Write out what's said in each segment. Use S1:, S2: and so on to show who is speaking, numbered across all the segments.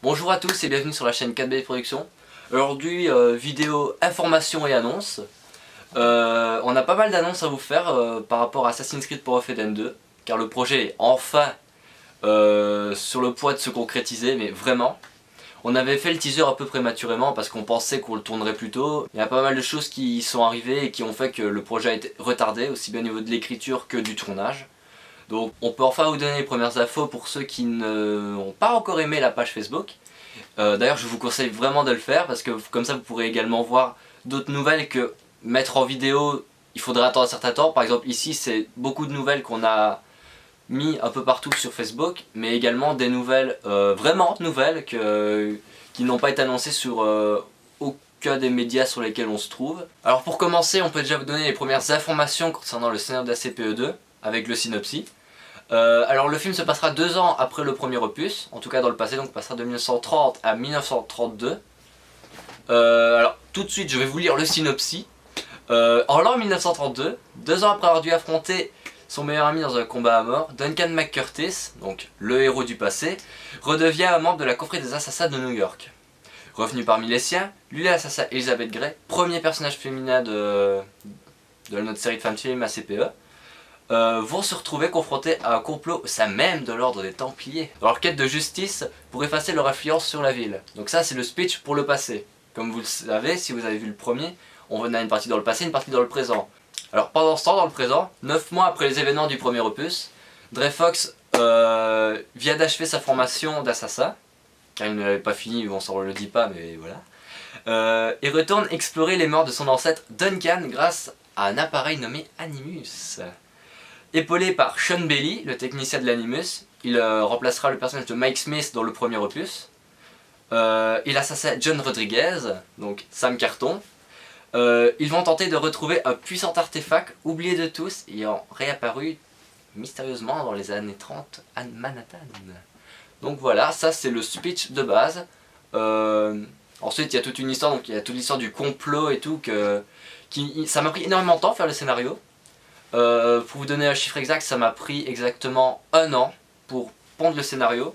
S1: Bonjour à tous et bienvenue sur la chaîne 4B Productions. Aujourd'hui, vidéo information et annonces. On a pas mal d'annonces à vous faire par rapport à Assassin's Creed Power of Eden 2, car le projet est enfin sur le point de se concrétiser, mais vraiment. On avait fait le teaser un peu prématurément parce qu'on pensait qu'on le tournerait plus tôt. Il y a pas mal de choses qui sont arrivées et qui ont fait que le projet a été retardé, aussi bien au niveau de l'écriture que du tournage. Donc on peut enfin vous donner les premières infos pour ceux qui n'ont pas encore aimé la page Facebook. D'ailleurs je vous conseille vraiment de le faire parce que comme ça vous pourrez également voir d'autres nouvelles que mettre en vidéo il faudrait attendre un certain temps. Par exemple ici c'est beaucoup de nouvelles qu'on a mis un peu partout sur Facebook, mais également des nouvelles, vraiment nouvelles qui n'ont pas été annoncées sur aucun des médias sur lesquels on se trouve. Alors pour commencer on peut déjà vous donner les premières informations concernant le scénario d'ACPE2 avec le synopsis. Alors le film se passera 2 ans après le premier opus, en tout cas dans le passé, donc passera de 1930 à 1932. Alors tout de suite je vais vous lire le synopsis. En l'an 1932, 2 ans après avoir dû affronter son meilleur ami dans un combat à mort, Duncan McCurtis, donc le héros du passé, redevient un membre de la confrérie des assassins de New York. Revenu parmi les siens, lui l'assassin Elizabeth Grey, premier personnage féminin de notre série de fan-films ACPE, vont se retrouver confrontés à un complot au sein même de l'ordre des Templiers, dans leur quête de justice pour effacer leur influence sur la ville. Donc ça c'est le speech pour le passé. Comme vous le savez, si vous avez vu le premier, on a une partie dans le passé, une partie dans le présent. Alors pendant ce temps, dans le présent, 9 mois après les événements du premier opus, Dre Fox vient d'achever sa formation d'assassin, car il ne l'avait pas fini, on ne le dit pas, mais voilà. Et retourne explorer les morts de son ancêtre Duncan grâce à un appareil nommé Animus. Épaulé par Sean Bailey, le technicien de l'Animus, il remplacera le personnage de Mike Smith dans le premier opus. Et l'assassin John Rodriguez, donc Sam Carton. Ils vont tenter de retrouver un puissant artefact oublié de tous ayant réapparu mystérieusement dans les années 30 à Manhattan. Donc voilà, ça c'est le speech de base. Ensuite il y a toute une histoire, donc il y a toute l'histoire du complot et tout. Ça m'a pris énormément de temps à faire le scénario. Pour vous donner un chiffre exact, ça m'a pris exactement 1 an pour pondre le scénario.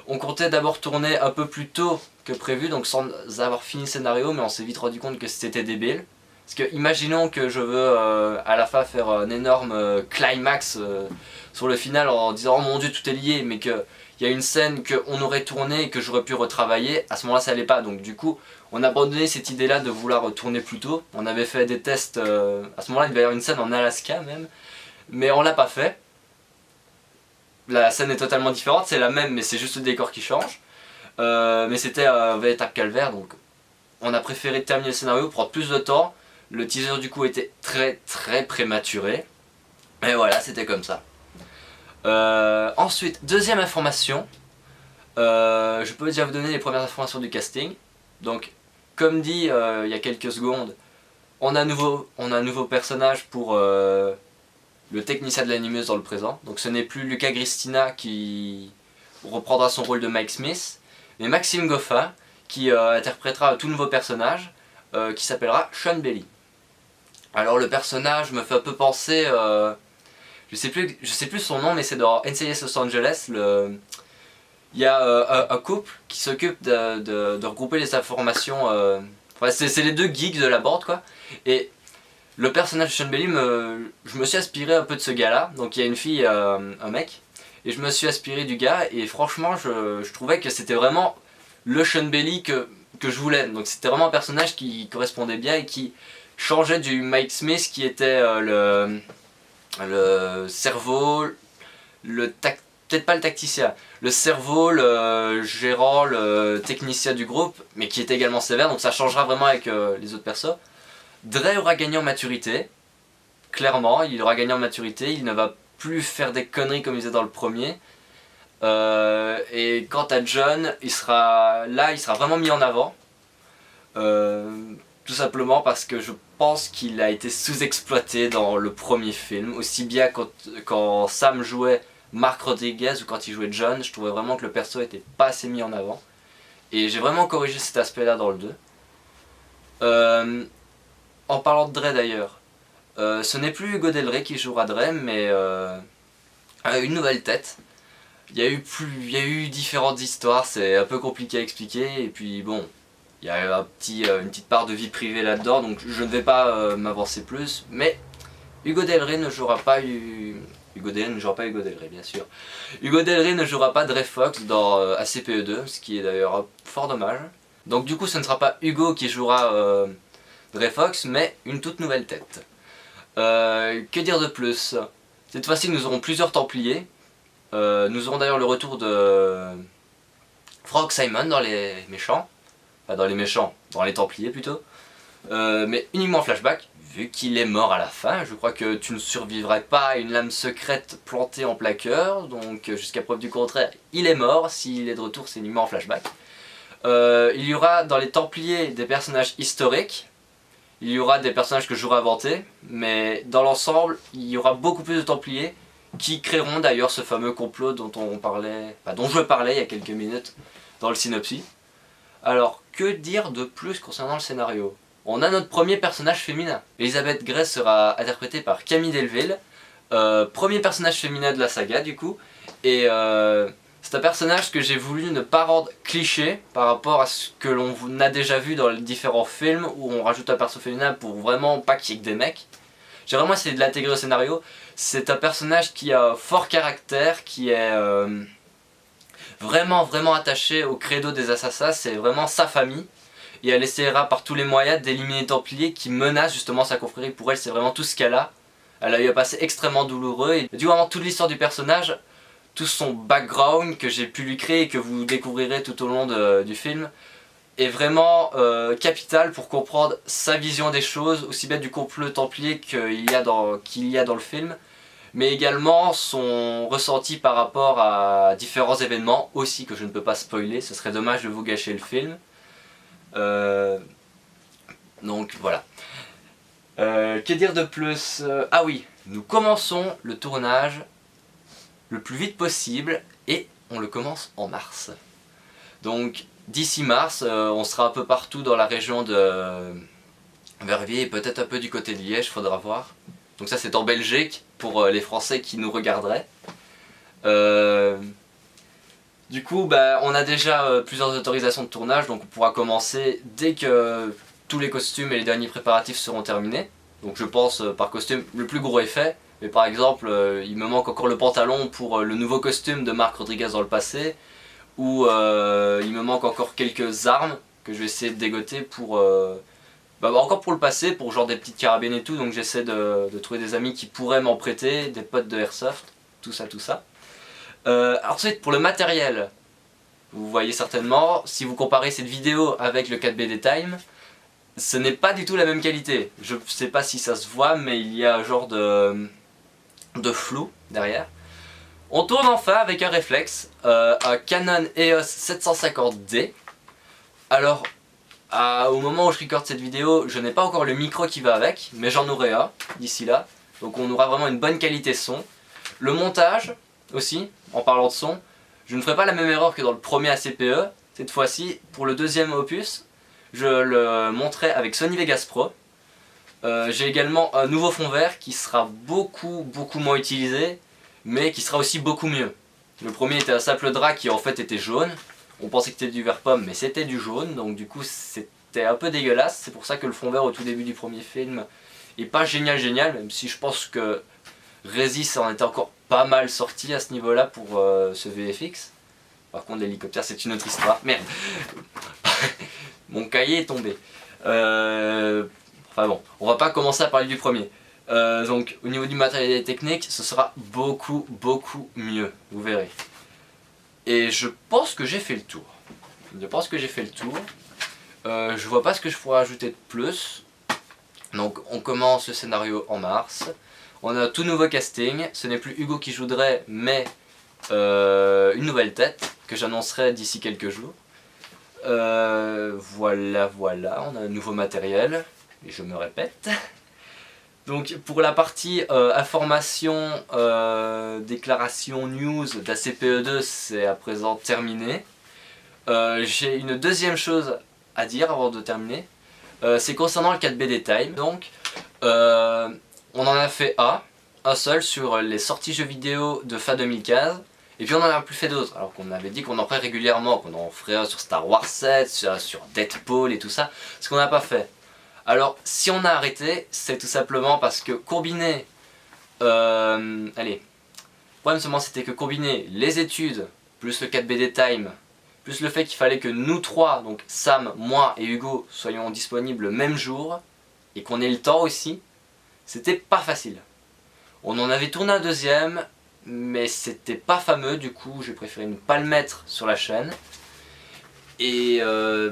S1: On comptait d'abord tourner un peu plus tôt que prévu, donc sans avoir fini le scénario, mais on s'est vite rendu compte que c'était débile. Parce que imaginons que je veux à la fin faire un énorme climax sur le final en disant oh mon dieu tout est lié, mais qu'il y a une scène qu'on aurait tournée et que j'aurais pu retravailler, à ce moment là ça allait pas. Donc du coup on a abandonné cette idée là de vouloir tourner plus tôt. On avait fait des tests, à ce moment là il devait y avoir une scène en Alaska même, mais on l'a pas fait. La scène est totalement différente, c'est la même mais c'est juste le décor qui change. Mais c'était un véritable calvaire, donc on a préféré terminer le scénario, prendre plus de temps. Le teaser du coup était très prématuré. Et voilà, c'était comme ça. Ensuite, deuxième information. Je peux déjà vous donner les premières informations du casting. Donc, comme dit il y a quelques secondes, on a un nouveau personnage pour le technicien de l'Animus dans le présent. Donc ce n'est plus Luca Gristina qui reprendra son rôle de Mike Smith, mais Maxime Goffa qui interprétera un tout nouveau personnage qui s'appellera Sean Bailey. Alors le personnage me fait un peu penser, je sais plus son nom, mais c'est dans NCIS Los Angeles. Il y a un couple qui s'occupe de regrouper les informations, enfin, c'est les deux geeks de la bande quoi. Et le personnage de Sean Bailey, je me suis inspiré un peu de ce gars là. Donc il y a une fille, un mec, et je me suis inspiré du gars et franchement je trouvais que c'était vraiment le Sean Bailey que je voulais. Donc c'était vraiment un personnage qui correspondait bien et qui changeait du Mike Smith qui était le cerveau, peut-être pas le tacticien, le cerveau, le gérant, le technicien du groupe, mais qui était également sévère, donc ça changera vraiment avec les autres persos. Dre aura gagné en maturité, clairement, il aura gagné en maturité, il ne va plus faire des conneries comme il faisait dans le premier. Et quant à John, il sera vraiment mis en avant. Tout simplement parce que je pense qu'il a été sous-exploité dans le premier film, aussi bien quand Sam jouait Mark Rodriguez ou quand il jouait John, je trouvais vraiment que le perso était pas assez mis en avant. Et j'ai vraiment corrigé cet aspect là dans le 2. En parlant de Dre d'ailleurs, ce n'est plus Hugo Del Rey qui jouera Dre, mais une nouvelle tête. il y a eu différentes histoires, c'est un peu compliqué à expliquer, et puis bon, il y a une petite part de vie privée là-dedans, donc je ne vais pas m'avancer plus, mais Hugo Del Rey ne jouera pas Hugo Del Rey ne jouera pas Hugo Del Rey, bien sûr. Hugo Del Rey ne jouera pas Dre Fox dans ACPE2, ce qui est d'ailleurs fort dommage. Donc du coup ce ne sera pas Hugo qui jouera Dre Fox, mais une toute nouvelle tête. Que dire de plus? Cette fois-ci nous aurons plusieurs Templiers. Nous aurons d'ailleurs le retour de Frog Simon dans les méchants. Enfin dans les méchants, dans les Templiers plutôt. Mais uniquement en flashback, vu qu'il est mort à la fin. Je crois que tu ne survivrais pas à une lame secrète plantée en plaqueur. Donc jusqu'à preuve du contraire, il est mort. S'il est de retour, c'est uniquement en flashback. Il y aura dans les Templiers des personnages historiques. Il y aura des personnages que j'aurai inventés. Mais dans l'ensemble, il y aura beaucoup plus de Templiers qui créeront d'ailleurs ce fameux complot dont dont je parlais il y a quelques minutes dans le synopsis. Alors, que dire de plus concernant le scénario? On a notre premier personnage féminin. Elisabeth Grey sera interprétée par Camille Delville, premier personnage féminin de la saga du coup, et c'est un personnage que j'ai voulu ne pas rendre cliché par rapport à ce que l'on a déjà vu dans les différents films où on rajoute un perso féminin pour vraiment pas qu'il y ait que des mecs. J'ai vraiment essayé de l'intégrer au scénario. C'est un personnage qui a fort caractère, qui est vraiment attaché au credo des assassins, c'est vraiment sa famille. Et elle essaiera par tous les moyens d'éliminer les Templiers qui menacent justement sa confrérie. Pour elle, c'est vraiment tout ce qu'elle a. Elle a eu un passé extrêmement douloureux. Et du vraiment toute l'histoire du personnage, tout son background que j'ai pu lui créer et que vous découvrirez tout au long du film, est vraiment capital pour comprendre sa vision des choses, aussi bien du complot Templier qu'il y a dans le film, mais également son ressenti par rapport à différents événements aussi que je ne peux pas spoiler, ce serait dommage de vous gâcher le film. Donc voilà. Que dire de plus? Ah oui, nous commençons le tournage le plus vite possible et on le commence en mars. Donc d'ici mars, on sera un peu partout dans la région de Verviers et peut-être un peu du côté de Liège, faudra voir. Donc ça c'est en Belgique pour les Français qui nous regarderaient. Du coup on a déjà plusieurs autorisations de tournage, donc on pourra commencer dès que tous les costumes et les derniers préparatifs seront terminés. Donc je pense par costume le plus gros est fait, mais par exemple il me manque encore le pantalon pour le nouveau costume de Marc Rodriguez dans le passé, ou il me manque encore quelques armes que je vais essayer de dégoter pour encore pour le passé, pour genre des petites carabines et tout, donc j'essaie de trouver des amis qui pourraient m'en prêter, des potes de Airsoft, tout ça. Ensuite pour le matériel, vous voyez certainement, si vous comparez cette vidéo avec le 4BD Time, ce n'est pas du tout la même qualité. Je sais pas si ça se voit, mais il y a un genre de flou derrière. On tourne enfin avec un réflexe, un Canon EOS 750D. Alors, au moment où je recorde cette vidéo, je n'ai pas encore le micro qui va avec, mais j'en aurai un d'ici là. Donc on aura vraiment une bonne qualité son. Le montage aussi, en parlant de son, je ne ferai pas la même erreur que dans le premier ACPE. Cette fois-ci, pour le deuxième opus, je le monterai avec Sony Vegas Pro. J'ai également un nouveau fond vert qui sera beaucoup moins utilisé, mais qui sera aussi beaucoup mieux. Le premier était un simple drap qui en fait était jaune. On pensait que c'était du vert pomme, mais c'était du jaune, donc du coup c'était un peu dégueulasse. C'est pour ça que le fond vert au tout début du premier film est pas génial, même si je pense que Resist en était encore pas mal sorti à ce niveau-là pour ce VFX. Par contre l'hélicoptère c'est une autre histoire. Merde. Mon cahier est tombé. Enfin bon, on va pas commencer à parler du premier. Donc au niveau du matériel et technique, ce sera beaucoup mieux, vous verrez. Et je pense que j'ai fait le tour. Je vois pas ce que je pourrais ajouter de plus. Donc on commence le scénario en mars. On a un tout nouveau casting. Ce n'est plus Hugo qui jouerait, mais une nouvelle tête que j'annoncerai d'ici quelques jours. Voilà, on a un nouveau matériel. Et je me répète. Donc pour la partie information, déclaration, news d'ACPE2, c'est à présent terminé. J'ai une deuxième chose à dire avant de terminer. C'est concernant le 4BD Time. Donc on en a fait un seul sur les sorties jeux vidéo de fin 2015. Et puis on n'en a plus fait d'autres, alors qu'on avait dit qu'on en ferait régulièrement, qu'on en ferait sur Star Wars 7, sur Deadpool et tout ça, ce qu'on n'a pas fait. Alors si on a arrêté, c'est tout simplement parce que combiner... allez, le problème seulement c'était que combiner les études, plus le 4BD Time, plus le fait qu'il fallait que nous trois, donc Sam, moi et Hugo, soyons disponibles le même jour, et qu'on ait le temps aussi, c'était pas facile. On en avait tourné un deuxième, mais c'était pas fameux, du coup j'ai préféré ne pas le mettre sur la chaîne. Et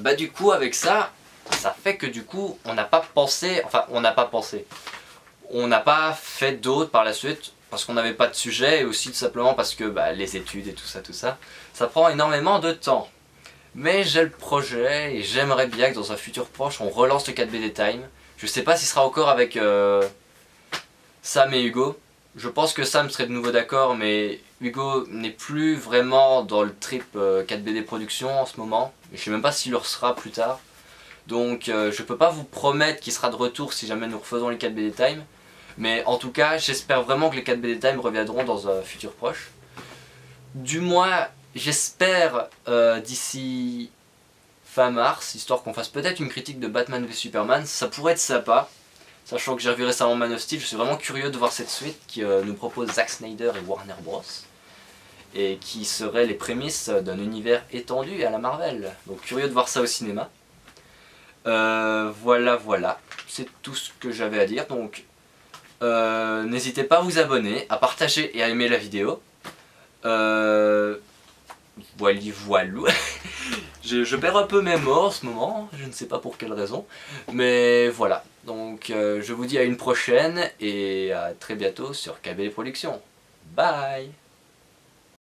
S1: bah du coup avec ça, ça fait que du coup on n'a pas pensé, enfin on n'a pas pensé, on n'a pas fait d'autres par la suite, parce qu'on n'avait pas de sujet, et aussi tout simplement parce que bah, les études et tout ça, ça prend énormément de temps. Mais j'ai le projet, et j'aimerais bien que dans un futur proche on relance le 4BD Time. Je sais pas s'il sera encore avec Sam et Hugo. Je pense que Sam serait de nouveau d'accord, mais Hugo n'est plus vraiment dans le trip 4BD Production en ce moment. Je sais même pas s'il le sera plus tard. Donc je peux pas vous promettre qu'il sera de retour si jamais nous refaisons les 4BD Time. Mais en tout cas, j'espère vraiment que les 4BD Time reviendront dans un futur proche. Du moins, j'espère d'ici fin mars, histoire qu'on fasse peut-être une critique de Batman v Superman. Ça pourrait être sympa. Sachant que j'ai revu récemment Man of Steel, je suis vraiment curieux de voir cette suite qui nous propose Zack Snyder et Warner Bros. Et qui serait les prémices d'un univers étendu à la Marvel. Donc curieux de voir ça au cinéma. Voilà, c'est tout ce que j'avais à dire. Donc n'hésitez pas à vous abonner, à partager et à aimer la vidéo. Voilou. Je perds un peu mes mots en ce moment, je ne sais pas pour quelle raison. Mais voilà, donc je vous dis à une prochaine et à très bientôt sur KBD Productions. Bye.